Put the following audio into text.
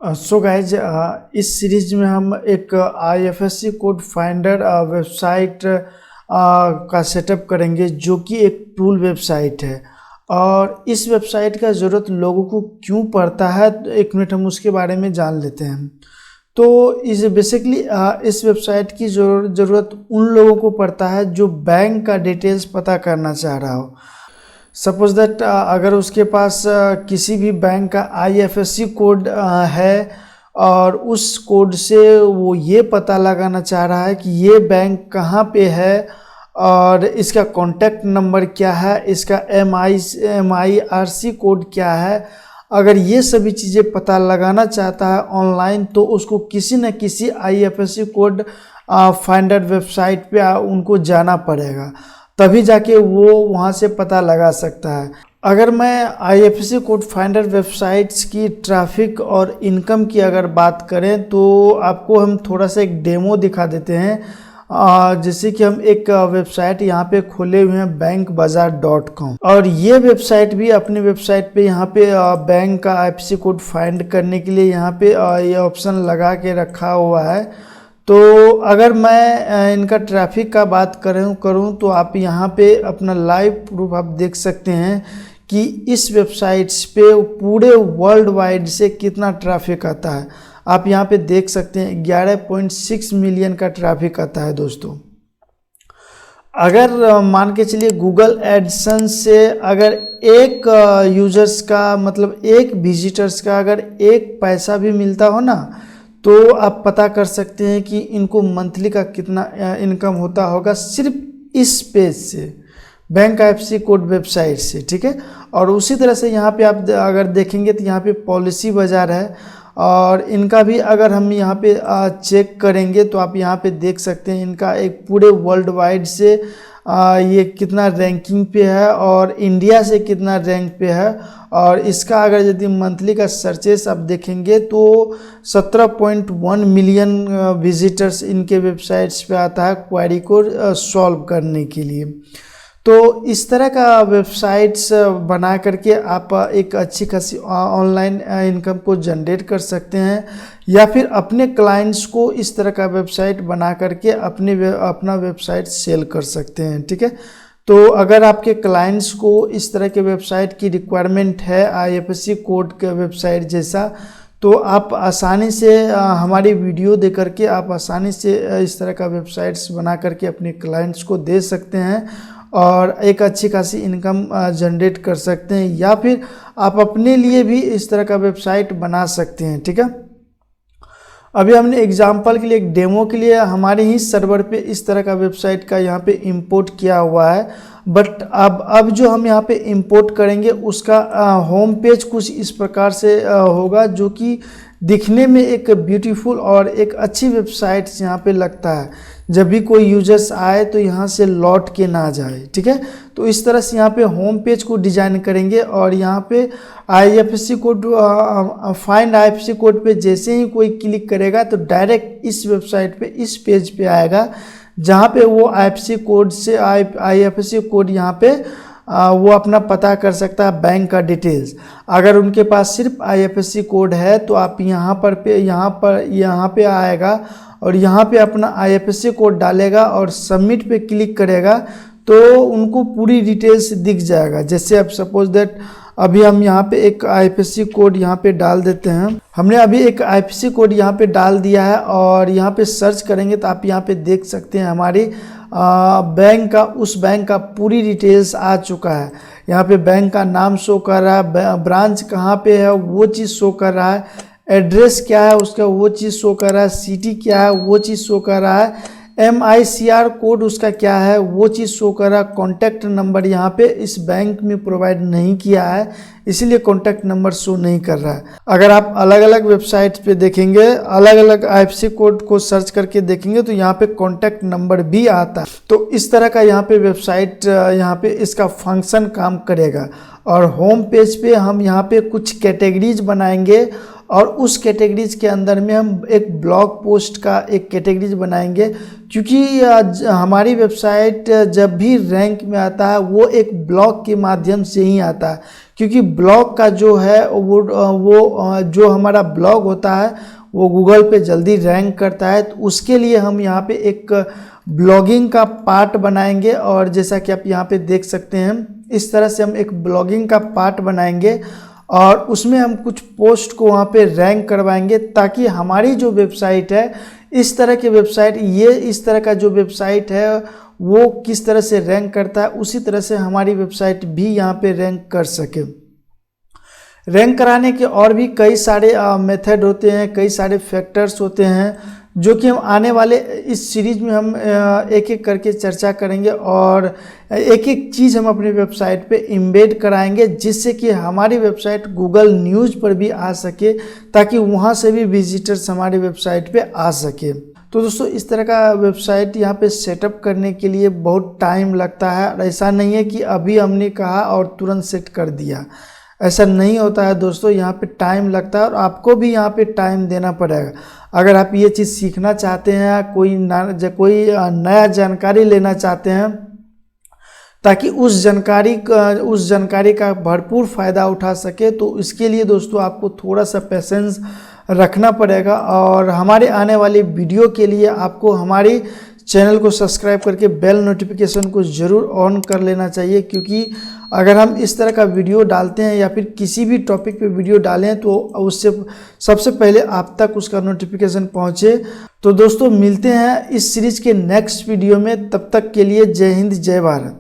So guys इस series में हम एक आईएफएससी कोड फाइंडर वेबसाइट का सेटअप करेंगे जो कि एक टूल वेबसाइट है। और इस वेबसाइट का ज़रूरत लोगों को क्यों पड़ता है, तो एक मिनट हम उसके बारे में जान लेते हैं। तो इस बेसिकली इस वेबसाइट की ज़रूरत उन लोगों को पड़ता है जो बैंक का डिटेल्स पता करना चाह रहा हो। सपोज दैट अगर उसके पास किसी भी बैंक का आईएफएससी कोड है और उस कोड से वो ये पता लगाना चाह रहा है कि ये बैंक कहाँ पे है और इसका कॉन्टैक्ट नंबर क्या है, इसका MIRC कोड क्या है। अगर ये सभी चीज़ें पता लगाना चाहता है ऑनलाइन तो उसको किसी न किसी आईएफएससी कोड फाइंडर वेबसाइट पे उनको जाना पड़ेगा, तभी जाके वो वहाँ से पता लगा सकता है। अगर मैं आईएफएससी कोड फाइंडर वेबसाइट्स की ट्रैफिक और इनकम की अगर बात करें तो आपको हम थोड़ा सा एक डेमो दिखा देते हैं। जैसे कि हम एक वेबसाइट यहाँ पे खोले हुए हैं bankbazaar.com, और ये वेबसाइट भी अपने वेबसाइट पे यहाँ पे बैंक का आईएफएससी कोड फाइंड करने के लिए यहाँ पे ये ऑप्शन लगा के रखा हुआ है। तो अगर मैं इनका ट्रैफिक का बात करूं तो आप यहाँ पे अपना लाइव प्रूफ आप देख सकते हैं कि इस वेबसाइट्स पे पूरे वर्ल्ड वाइड से कितना ट्रैफिक आता है। आप यहाँ पे देख सकते हैं 11.6 मिलियन का ट्रैफिक आता है दोस्तों। अगर मान के चलिए गूगल एडसेंस से अगर एक यूजर्स का मतलब एक विजिटर्स का अगर एक पैसा भी मिलता हो ना, तो आप पता कर सकते हैं कि इनको मंथली का कितना इनकम होता होगा सिर्फ इस पेज से, बैंक आईएफएससी कोड वेबसाइट से। ठीक है, और उसी तरह से यहाँ पे आप अगर देखेंगे तो यहाँ पे पॉलिसी बाजार है, और इनका भी अगर हम यहाँ पे चेक करेंगे तो आप यहाँ पे देख सकते हैं इनका एक पूरे वर्ल्ड वाइड से ये कितना रैंकिंग पे है और इंडिया से कितना रैंक पे है। और इसका अगर यदि मंथली का सर्चेस आप देखेंगे तो 17.1 मिलियन विजिटर्स इनके वेबसाइट्स पे आता है क्वेरी को सॉल्व करने के लिए। तो इस तरह का वेबसाइट्स बना करके आप एक अच्छी खासी ऑनलाइन इनकम को जनरेट कर सकते हैं, या फिर अपने क्लाइंट्स को इस तरह का वेबसाइट बना करके अपना वेबसाइट सेल कर सकते हैं। ठीक है, तो अगर आपके क्लाइंट्स को इस तरह के वेबसाइट की रिक्वायरमेंट है आईएफएससी कोड के वेबसाइट जैसा, तो आप आसानी से हमारी वीडियो देख करके आप आसानी से इस तरह का वेबसाइट्स बना करके अपने क्लाइंट्स को दे सकते हैं और एक अच्छी खासी इनकम जनरेट कर सकते हैं, या फिर आप अपने लिए भी इस तरह का वेबसाइट बना सकते हैं। ठीक है, अभी हमने एग्जांपल के लिए एक डेमो के लिए हमारे ही सर्वर पे इस तरह का वेबसाइट का यहाँ पे इंपोर्ट किया हुआ है। बट अब जो हम यहाँ पे इंपोर्ट करेंगे उसका होम पेज कुछ इस प्रकार से होगा, जो कि दिखने में एक ब्यूटीफुल और एक अच्छी वेबसाइट यहाँ पे लगता है। जब भी कोई यूजर्स आए तो यहाँ से लौट के ना जाए। ठीक है, तो इस तरह से यहाँ पे होम पेज को डिजाइन करेंगे, और यहाँ पे IFSC code find IFSC code पे जैसे ही कोई क्लिक करेगा तो डायरेक्ट इस वेबसाइट पे इस पेज पे आएगा, जहाँ पे वो आईएफएससी कोड से आईएफएससी कोड यहाँ पे वो अपना पता कर सकता है बैंक का डिटेल्स। अगर उनके पास सिर्फ आईएफएससी कोड है तो आप यहाँ पे आएगा और यहाँ पे अपना आईएफएससी कोड डालेगा और सबमिट पे क्लिक करेगा तो उनको पूरी डिटेल्स दिख जाएगा। जैसे अब सपोज दैट अभी हम यहाँ पे एक आईएफएससी कोड यहाँ पे डाल देते हैं। हमने अभी एक आईएफएससी कोड यहाँ पे डाल दिया है और यहाँ पे सर्च करेंगे तो आप यहाँ पे देख सकते हैं हमारी उस बैंक का पूरी डिटेल्स आ चुका है। यहाँ पे बैंक का नाम शो कर रहा है, ब्रांच कहाँ पे है वो चीज़ शो कर रहा है, एड्रेस क्या है उसका वो चीज़ शो कर रहा है, सिटी क्या है वो चीज़ शो कर रहा है, MICR कोड उसका क्या है वो चीज़ शो कर रहा है। कॉन्टैक्ट नंबर यहाँ पे इस बैंक में प्रोवाइड नहीं किया है, इसीलिए कॉन्टैक्ट नंबर शो नहीं कर रहा है। अगर आप अलग अलग वेबसाइट पे देखेंगे, अलग अलग आईएफएससी कोड को सर्च करके देखेंगे तो यहाँ पे कॉन्टैक्ट नंबर भी आता है। तो इस तरह का यहाँ पे वेबसाइट यहाँ पे इसका फंक्शन काम करेगा। और होम पेज पे हम यहाँ पे कुछ कैटेगरीज बनाएंगे और उस कैटेगरीज के अंदर में हम एक ब्लॉग पोस्ट का एक कैटेगरीज बनाएंगे, क्योंकि हमारी वेबसाइट जब भी रैंक में आता है वो एक ब्लॉग के माध्यम से ही आता है। क्योंकि ब्लॉग का जो है वो जो हमारा ब्लॉग होता है वो गूगल पे जल्दी रैंक करता है। तो उसके लिए हम यहाँ पे एक ब्लॉगिंग का पार्ट बनाएंगे, और जैसा कि आप यहाँ पे देख सकते हैं इस तरह से हम एक ब्लॉगिंग का पार्ट बनाएंगे और उसमें हम कुछ पोस्ट को वहाँ पे रैंक करवाएंगे, ताकि हमारी जो वेबसाइट है इस तरह की वेबसाइट, इस तरह का जो वेबसाइट है वो किस तरह से रैंक करता है उसी तरह से हमारी वेबसाइट भी यहाँ पे रैंक कर सके। रैंक कराने के और भी कई सारे मेथड होते हैं, कई सारे फैक्टर्स होते हैं जो कि हम आने वाले इस सीरीज में हम एक एक करके चर्चा करेंगे, और एक एक चीज़ हम अपनी वेबसाइट पे एम्बेड कराएंगे जिससे कि हमारी वेबसाइट गूगल न्यूज़ पर भी आ सके, ताकि वहाँ से भी विजिटर्स हमारी वेबसाइट पे आ सके। तो दोस्तों इस तरह का वेबसाइट यहाँ पे सेटअप करने के लिए बहुत टाइम लगता है, ऐसा नहीं है कि अभी हमने कहा और तुरंत सेट कर दिया, ऐसा नहीं होता है दोस्तों। यहाँ पे टाइम लगता है और आपको भी यहाँ पे टाइम देना पड़ेगा। अगर आप ये चीज़ सीखना चाहते हैं, कोई नया जानकारी लेना चाहते हैं, ताकि उस जानकारी का भरपूर फ़ायदा उठा सके, तो इसके लिए दोस्तों आपको थोड़ा सा पेशेंस रखना पड़ेगा। और हमारे आने वाली वीडियो के लिए आपको हमारी चैनल को सब्सक्राइब करके बेल नोटिफिकेशन को ज़रूर ऑन कर लेना चाहिए, क्योंकि अगर हम इस तरह का वीडियो डालते हैं या फिर किसी भी टॉपिक पे वीडियो डालें तो उससे सबसे पहले आप तक उसका नोटिफिकेशन पहुंचे। तो दोस्तों मिलते हैं इस सीरीज़ के नेक्स्ट वीडियो में, तब तक के लिए जय हिंद जय भारत।